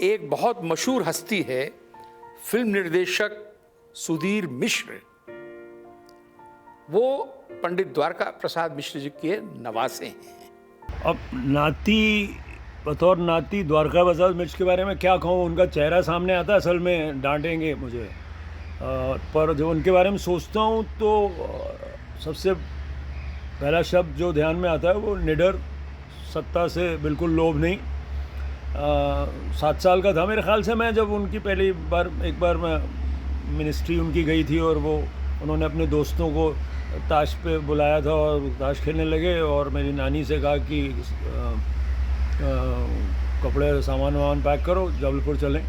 एक बहुत मशहूर हस्ती है फिल्म निर्देशक सुधीर मिश्र। वो पंडित द्वारका प्रसाद मिश्र जी के नवासे हैं। अब बतौर नाती द्वारका प्रसाद मिश्र के बारे में क्या कहूँ। उनका चेहरा सामने आता है, असल में डांटेंगे मुझे, पर जब उनके बारे में सोचता हूँ तो सबसे पहला शब्द जो ध्यान में आता है वो निडर, सत्ता से बिल्कुल लोभ नहीं। 7 साल का था मेरे ख्याल से मैं जब उनकी एक बार मैं मिनिस्ट्री उनकी गई थी और उन्होंने अपने दोस्तों को ताश पे बुलाया था और ताश खेलने लगे और मेरी नानी से कहा कि कपड़े सामान पैक करो, जबलपुर चलें।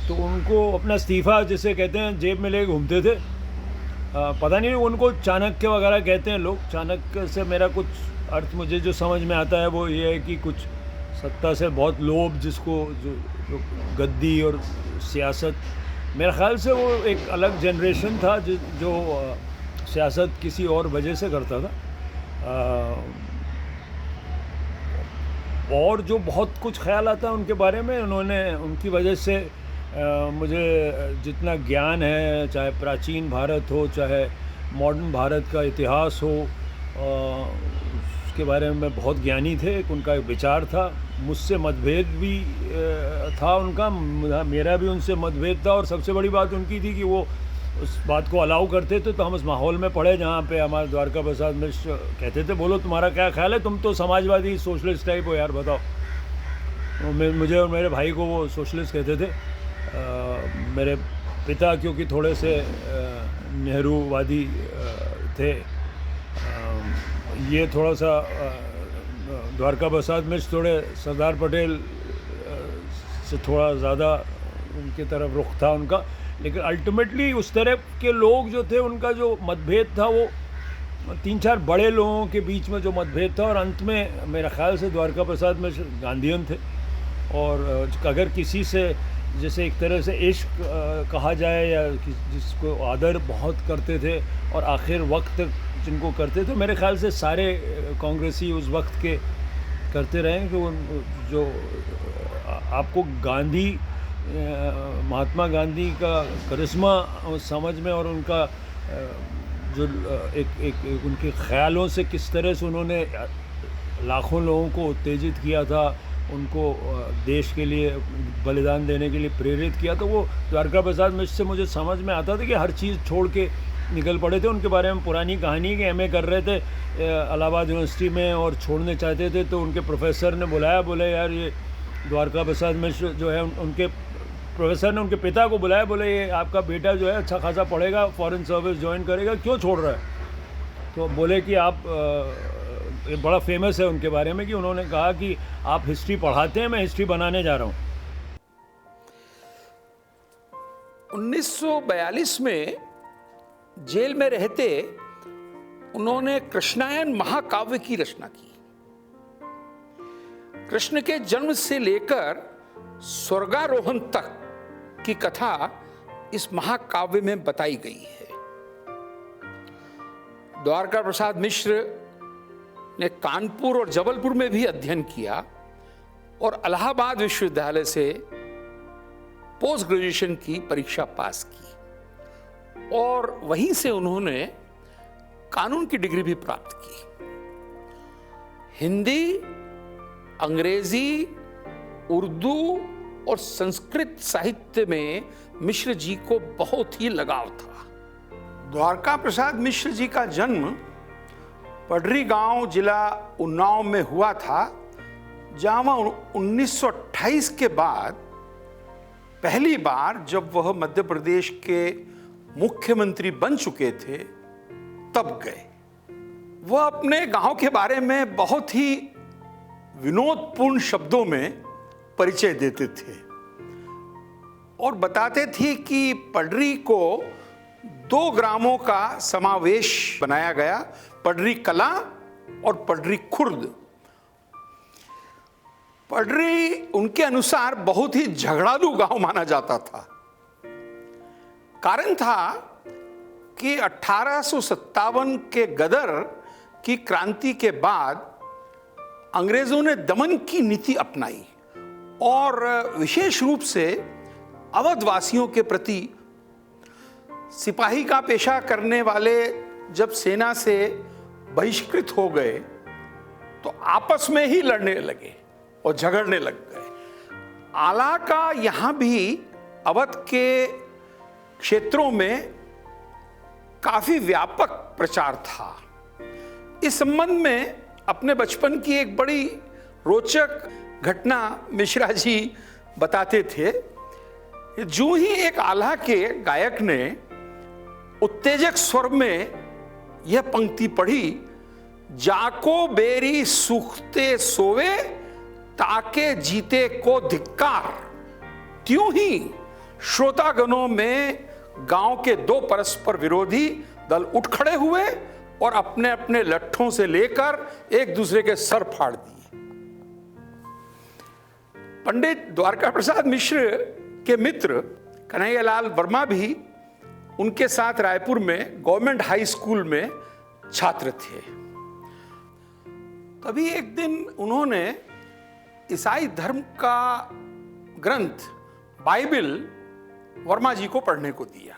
तो उनको अपना इस्तीफ़ा जिसे कहते हैं जेब में ले घूमते थे। पता नहीं उनको चाणक्य वगैरह कहते हैं लोग। चाणक्य से मेरा कुछ अर्थ मुझे जो समझ में आता है वो ये है कि कुछ सत्ता से बहुत लोभ, जिसको जो गद्दी और सियासत, मेरे ख्याल से वो एक अलग जनरेशन था जो सियासत किसी और वजह से करता था। और जो बहुत कुछ ख्याल आता है उनके बारे में, उनकी वजह से मुझे जितना ज्ञान है, चाहे प्राचीन भारत हो चाहे मॉडर्न भारत का इतिहास हो, उसके बारे में बहुत ज्ञानी थे। उनका एक विचार था, मुझसे मतभेद भी था उनका, मेरा भी उनसे मतभेद था। और सबसे बड़ी बात उनकी थी कि वो उस बात को अलाउ करते थे। तो हम उस माहौल में पढ़े जहाँ पे हमारे द्वारका प्रसाद मिश्र कहते थे, बोलो तुम्हारा क्या ख्याल है, तुम तो समाजवादी सोशलिस्ट टाइप हो यार, बताओ। मुझे और मेरे भाई को वो सोशलिस्ट कहते थे। मेरे पिता क्योंकि थोड़े से नेहरूवादी थे, ये थोड़ा सा द्वारका प्रसाद मिश्र थोड़े सरदार पटेल से थोड़ा ज़्यादा उनकी तरफ रुख था उनका। लेकिन अल्टीमेटली उस तरह के लोग जो थे, उनका जो मतभेद था वो 3-4 बड़े लोगों के बीच में जो मतभेद था, और अंत में मेरा ख्याल से द्वारका प्रसाद मिश्र गांधीयन थे। और अगर किसी से जैसे एक तरह से इश्क कहा जाए या जिसको आदर बहुत करते थे और आखिर वक्त जिनको करते थे, मेरे ख्याल से सारे कांग्रेसी उस वक्त के करते रहे। कि जो आपको महात्मा गांधी का करिश्मा समझ में और उनका जो एक उनके ख्यालों से किस तरह से उन्होंने लाखों लोगों को उत्तेजित किया था, उनको देश के लिए बलिदान देने के लिए प्रेरित किया, तो वो द्वारका प्रसाद मिश्र से मुझे समझ में आता था कि हर चीज़ छोड़ के निकल पड़े थे। उनके बारे में पुरानी कहानी कि एमए कर रहे थे इलाहाबाद यूनिवर्सिटी में और छोड़ने चाहते थे, तो उनके प्रोफेसर ने बोले यार ये द्वारका प्रसाद मिश्र जो है, उनके प्रोफेसर ने उनके पिता को बुलाया, बोले ये आपका बेटा जो है अच्छा खासा पढ़ेगा, फॉरेन सर्विस ज्वाइन करेगा, क्यों छोड़ रहा है। तो बोले कि आप ये बड़ा फेमस है उनके बारे में कि उन्होंने कहा कि आप हिस्ट्री पढ़ाते हैं, मैं हिस्ट्री बनाने जा रहा हूँ। 1942 में जेल में रहते उन्होंने कृष्णायन महाकाव्य की रचना की। कृष्ण के जन्म से लेकर स्वर्गारोहण तक की कथा इस महाकाव्य में बताई गई है। द्वारका प्रसाद मिश्र ने कानपुर और जबलपुर में भी अध्ययन किया और इलाहाबाद विश्वविद्यालय से पोस्ट ग्रेजुएशन की परीक्षा पास की और वहीं से उन्होंने कानून की डिग्री भी प्राप्त की। हिंदी, अंग्रेजी, उर्दू और संस्कृत साहित्य में मिश्र जी को बहुत ही लगाव था। द्वारका प्रसाद मिश्र जी का जन्म पडरी गांव, जिला उन्नाव में हुआ था, जहां 1928 के बाद पहली बार जब वह मध्य प्रदेश के मुख्यमंत्री बन चुके थे तब गए। वह अपने गांव के बारे में बहुत ही विनोदपूर्ण शब्दों में परिचय देते थे और बताते थे कि पडरी को 2 ग्रामों का समावेश बनाया गया, पडरी कला और पडरी खुर्द। पडरी उनके अनुसार बहुत ही झगड़ालू गांव माना जाता था। कारण था कि 1857 के गदर की क्रांति के बाद अंग्रेजों ने दमन की नीति अपनाई और विशेष रूप से अवधवासियों के प्रति सिपाही का पेशा करने वाले जब सेना से बहिष्कृत हो गए तो आपस में ही लड़ने लगे और झगड़ने लग गए। आला का यहां भी अवध के क्षेत्रों में काफी व्यापक प्रचार था। इस संबंध में अपने बचपन की एक बड़ी रोचक घटना मिश्रा जी बताते थे। जो ही एक आल्हा के गायक ने उत्तेजक स्वर में यह पंक्ति पढ़ी, जाको बेरी सूखते सोवे ताके जीते को धिक्कार, त्यों ही श्रोतागणों में गांव के दो परस्पर विरोधी दल उठ खड़े हुए और अपने अपने लट्ठों से लेकर एक दूसरे के सर फाड़ दिए। पंडित द्वारका प्रसाद मिश्र के मित्र कन्हैयालाल वर्मा भी उनके साथ रायपुर में गवर्नमेंट हाई स्कूल में छात्र थे। तभी एक दिन उन्होंने ईसाई धर्म का ग्रंथ बाइबल वर्मा जी को पढ़ने को दिया।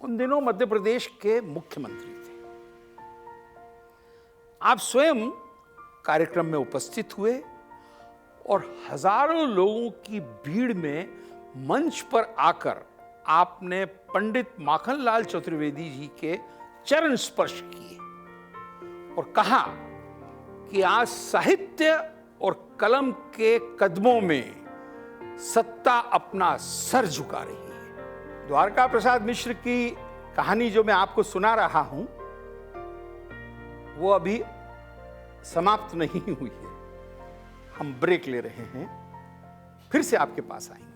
उन दिनों मध्य प्रदेश के मुख्यमंत्री थे। आप स्वयं कार्यक्रम में उपस्थित हुए और हजारों लोगों की भीड़ में मंच पर आकर आपने पंडित माखनलाल चतुर्वेदी जी के चरण स्पर्श किए और कहा कि आज साहित्य और कलम के कदमों में सत्ता अपना सर झुका रही है। द्वारका प्रसाद मिश्र की कहानी जो मैं आपको सुना रहा हूं, वो अभी समाप्त नहीं हुई है। हम ब्रेक ले रहे हैं, फिर से आपके पास आएंगे।